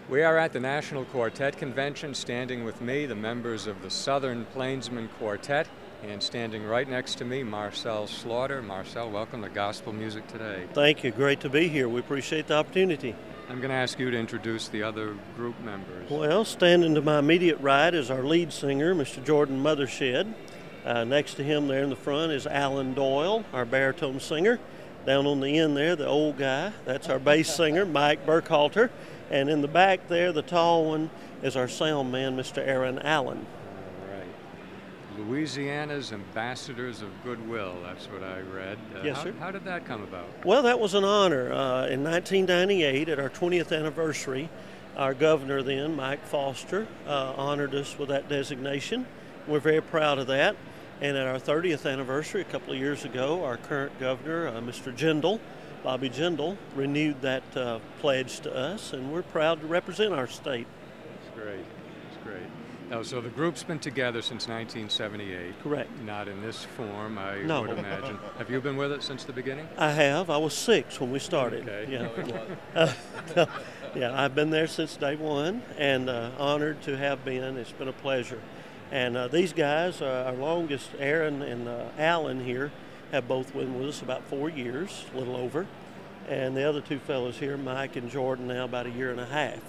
We are at the National Quartet Convention. Standing with me, the members of the Southern Plainsmen Quartet, and standing right next to me, Marcel Slaughter. Marcel, welcome to Gospel Music Today. Thank you. Great to be here. We appreciate the opportunity. I'm going to ask you to introduce the other group members. Well, standing to my immediate right is our lead singer, Mr. Jordan Mothershed. Next to him there in the front is Alan Doyle, our baritone singer. Down on the end there, the old guy, that's our bass singer, Mike Burkhalter. And in the back there, the tall one, is our sound man, Mr. Aaron Allen. All right. Louisiana's Ambassadors of Goodwill, that's what I read. Yes, sir. How did that come about? Well, that was an honor. In 1998, at our 20th anniversary, our governor then, Mike Foster, honored us with that designation. We're very proud of that. And at our 30th anniversary, a couple of years ago, our current governor, Mr. Jindal, Bobby Jindal, renewed that pledge to us, and we're proud to represent our state. That's great. That's great. Now, so the group's been together since 1978. Correct. Not in this form, I No. would imagine. Have you been with it since the beginning? I have. I was 6 when we started. Okay. Yeah. Yeah, I've been there since day one, and honored to have been. It's been a pleasure. And these guys, our longest, Aaron and Alan here, have both been with us about 4 years, a little over. And the other two fellows here, Mike and Jordan, now about a year and a half.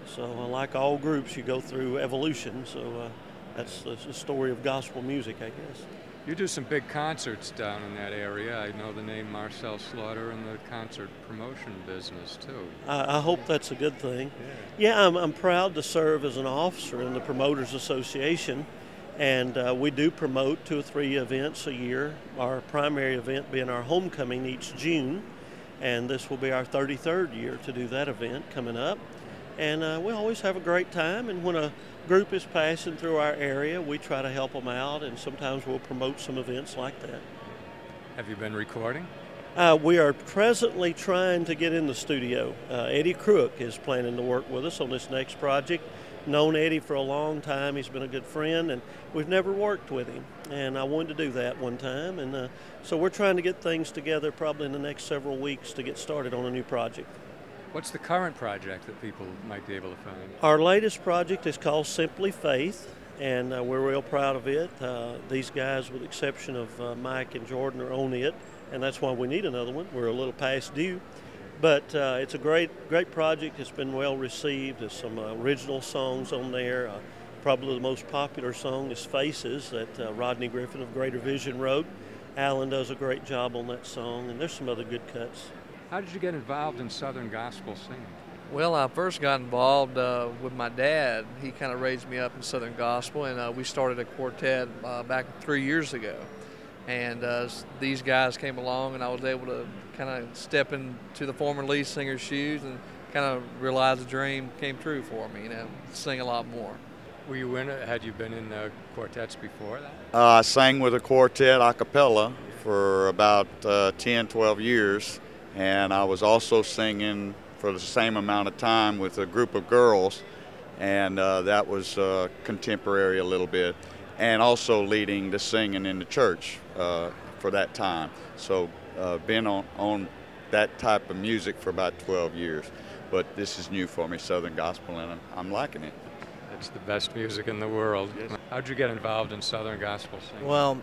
So like all groups, you go through evolution. So that's the story of gospel music, I guess. You do some big concerts down in that area. I know the name Marcel Slaughter in the concert promotion business, too. I hope that's a good thing. Yeah, I'm proud to serve as an officer in the Promoters Association. And we do promote 2 or 3 events a year, our primary event being our homecoming each June. And this will be our 33rd year to do that event coming up. And we always have a great time. And when a group is passing through our area, we try to help them out. And sometimes we'll promote some events like that. Have you been recording? We are presently trying to get in the studio. Eddie Crook is planning to work with us on this next project. Known Eddie for a long time. He's been a good friend, and we've never worked with him. And I wanted to do that one time, and so we're trying to get things together probably in the next several weeks to get started on a new project. What's the current project that people might be able to find? Our latest project is called Simply Faith, and we're real proud of it. These guys, with the exception of Mike and Jordan, are on it, and that's why we need another one. We're a little past due. But it's a great project. It's been well received. There's some original songs on there. Probably the most popular song is Faces that Rodney Griffin of Greater Vision wrote. Alan does a great job on that song, and there's some other good cuts. How did you get involved in Southern gospel singing? Well, I first got involved with my dad. He kind of raised me up in Southern gospel, and we started a quartet back 3 years ago. And these guys came along, and I was able to kind of step into the former lead singer's shoes and kind of realize the dream came true for me, sing a lot more. Were you had you been in quartets before that? I sang with a quartet a cappella for about 10, 12 years, and I was also singing for the same amount of time with a group of girls, and that was contemporary a little bit, and also leading the singing in the church for that time. So been on that type of music for about 12 years. But this is new for me, Southern gospel, and I'm liking it. It's the best music in the world. Yes. How'd you get involved in Southern gospel singing? Well,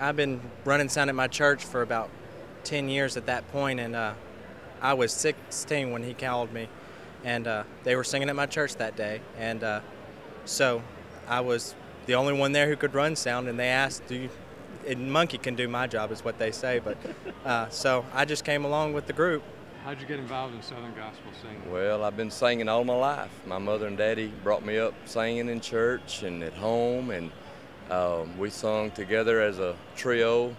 I've been running sound at my church for about 10 years at that point, and I was 16 when he called me, and they were singing at my church that day, and so I was the only one there who could run sound, and they asked, Monkey can do my job is what they say, but so I just came along with the group. How'd you get involved in Southern gospel singing? Well, I've been singing all my life. My mother and daddy brought me up singing in church and at home, and we sung together as a trio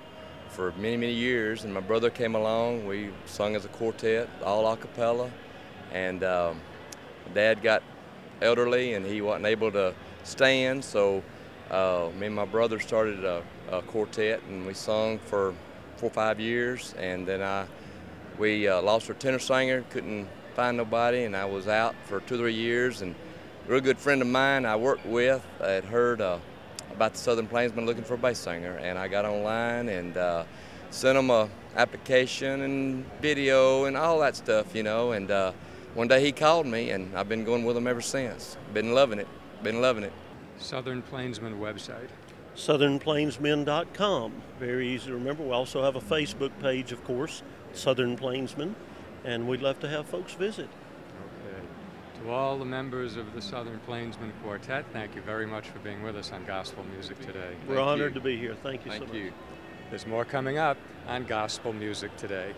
for many, many years, and my brother came along. We sung as a quartet, all a cappella, and Dad got elderly and he wasn't able to stand, so me and my brother started a quartet, and we sung for 4 or 5 years, and then we lost our tenor singer, couldn't find nobody, and I was out for 2 or 3 years, and a real good friend of mine I worked with had heard about the Southern Plainsmen looking for a bass singer, and I got online and sent them a application and video and all that stuff, and one day he called me, and I've been going with him ever since. Been loving it. Been loving it. Southern Plainsmen website. SouthernPlainsmen.com. Very easy to remember. We also have a Facebook page, of course, Southern Plainsmen, and we'd love to have folks visit. Okay. To all the members of the Southern Plainsmen Quartet, thank you very much for being with us on Gospel Music Today. We're honored to be here. Thank you so much. Thank you. There's more coming up on Gospel Music Today.